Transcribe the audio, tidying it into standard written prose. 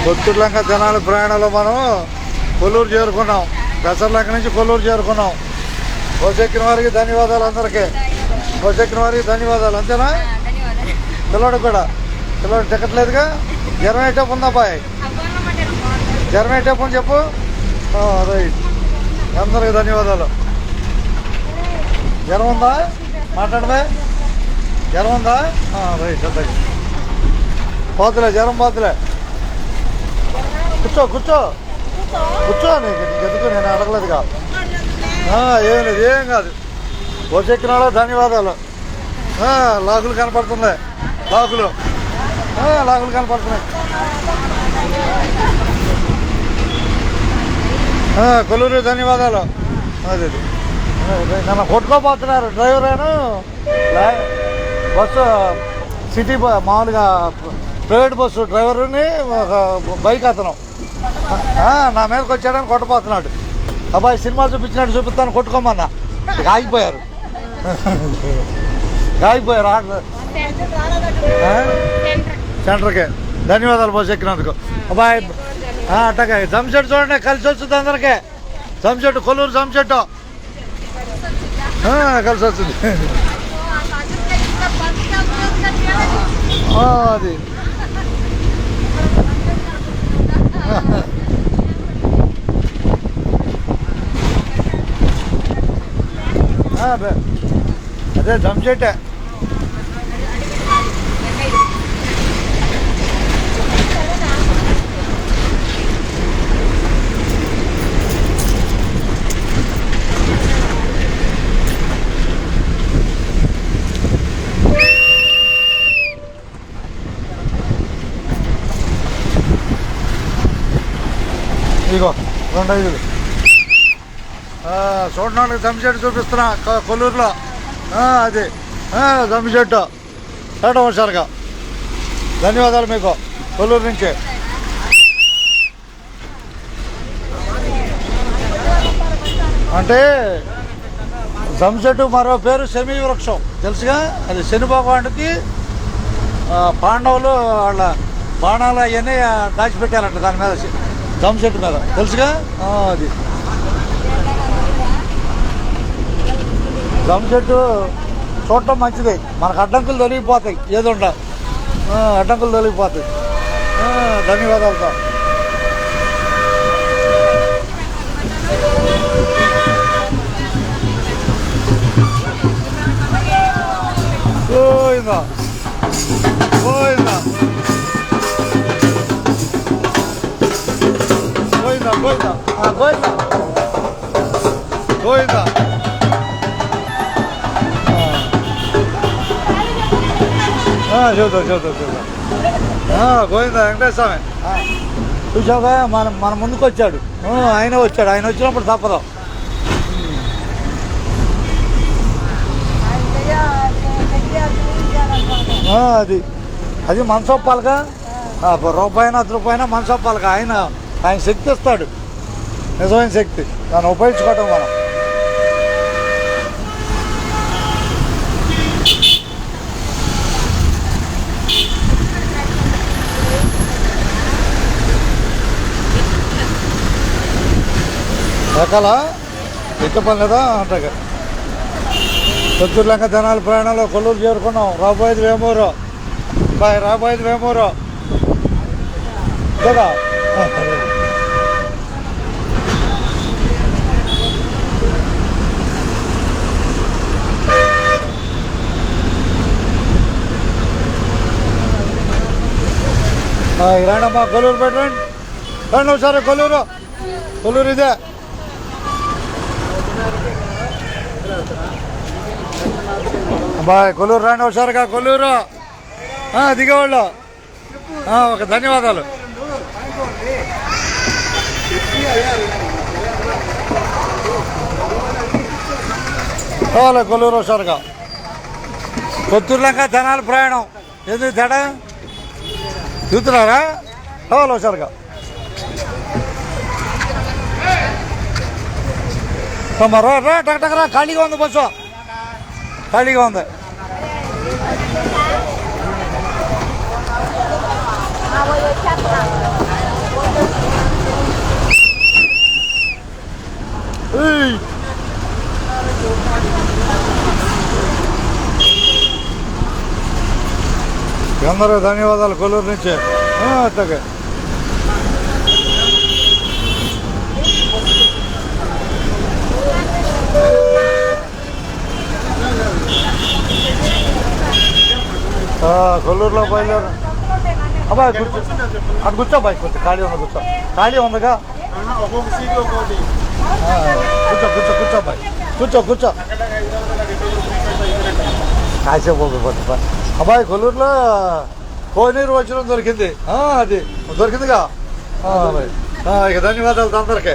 కొత్తూరులంక జనాల ప్రయాణంలో మనం కొల్లూరు చేరుకున్నాం. దసర్లంక నుంచి కొల్లూరు చేరుకున్నాం. బస్సు ఎక్కిన వారికి ధన్యవాదాలు. అందరికీ బస్సు ఎక్కిన వారికి ధన్యవాదాలు. అంతేనా? పిల్లడు కూడా పిల్లడు టికెట్లేదుగా. జ్వరం ఏటప్పు ఉందా అబ్బాయి? జ్వరం ఏటప్పు అని చెప్పు. రైట్. అందరికి ధన్యవాదాలు. జ్వరం ఉందా? మాట్లాడమే. జ్వరం ఉందా? రైట్. అంతకి పోతులే, జ్వరం పోతులే. కూర్చో కూర్చో కూర్చో. నీకు ఎందుకు, నేను అడగలేదుగా. ఏం లేదు, ఏం కాదు. బస్సు ఎక్కిన వాళ్ళకి ధన్యవాదాలు. లాకులు కనపడుతున్నాయి. లాకులు కనపడుతున్నాయి. కొల్లూరు ధన్యవాదాలు. అది నన్ను కొట్టుకోపోతున్నారు డ్రైవరేను. బస్సు సిటీ మామూలుగా ప్రైవేట్ బస్సు డ్రైవర్ని బైక్ అతను నా మీదకి వచ్చాడని కొట్టపోతున్నాడు. అబ్బాయి సినిమా చూపించినట్టు చూపిస్తాను, కొట్టుకోమన్నా. ఆగిపోయారు సెంటర్కి. ధన్యవాదాలు బస్సు ఎక్కినందుకు. అబ్బాయి అట్టగా జంషెట్ చూడండి, కలిసి వస్తుంది అందరికీ. జంషెట్, కొల్లూరు జంషెట్ కలిసి వస్తుంది. అది అదే జంషెట్టే. ఇగో 2 5 చూడండి. జంషెట్ చూపిస్తున్నా కొల్లూరులో. అది జంషెట్ ఏటో హుషారుగా. ధన్యవాదాలు మీకు కొల్లూరు నుంచి. అంటే జంషెట్ మరో పేరు శమీ వృక్షం, తెలుసుగా. అది శని భగవానుడికి పాండవులు వాళ్ళ బాణాలు అవన్నీ దాచిపెట్టాలంట దాని మీద, జంషెట్ మీద, తెలుసుగా. అది జంషెట్ చూడటం మంచిది. మనకు అడ్డంకులు తొలగిపోతాయి. ఏదుండ అడ్డంకులు తొలగిపోతాయి. ధన్యవాదాలతో. పోయిందా పోయిందా పోయిందా పోయిందా పోయిందా పోయిందా. చూద్దాం గోవిందా వెంకటేశ్వర స్వామి. చూసావుగా, మన ముందుకు వచ్చాడు. ఆయన వచ్చినప్పుడు తప్పదు. అది మనసొప్పాలిగా. రూపాయినా 10 రూపాయినా మనసొప్పాలిగా. ఆయన శక్తి ఇస్తాడు, నిజమైన శక్తి. దాన్ని ఉపయోగించుకోవటం మనం. ఎక్కాలా ఎక్క పని లేదా అంటగా. కొత్తూరులంక జనాల ప్రయాణంలో కొల్లూరు చేరుకున్నాం. రాబోయేది వేమూరు. రాబోయేది వేమూరు కదా. రండమ్మా, కొల్లూరు పెట్టండి. రండి ఒకసారి కొల్లూరు ఇదే. బాయ్ కొల్లూరు రండి ఒకసారిగా. కొల్లూరు దిగేవాళ్ళు ఒక ధన్యవాదాలు. కొల్లూరు ఒకసారిగా. కొత్తూరులంక జనాల ప్రయాణం ఎందుకు తేడా చూస్తున్నారా? ఒకసారిగా రా రా టక్ టక్ రా, ఖాళీగా ఉంది బస్సు, ఖాళీగా ఉంది. అందరూ ధన్యవాదాలు కొల్లూరు నుంచి. అట్లాగే కొల్లూరులో బయలుదేరు. అబ్బాయి కూర్చో, అటు కూర్చో అబ్బాయి, కూర్చో, ఖాళీ ఉంది, కూర్చో, ఖాళీ ఉందిగా, కూర్చో కూర్చో కూర్చో అబ్బాయి, కూర్చో కూర్చో, కాసేపు పోతుంది అబ్బాయి. కొల్లూరులో కోనేరు వజ్రం దొరికింది, అది దొరికిందిగా. ఇక ధన్యవాదాలు అందరికీ.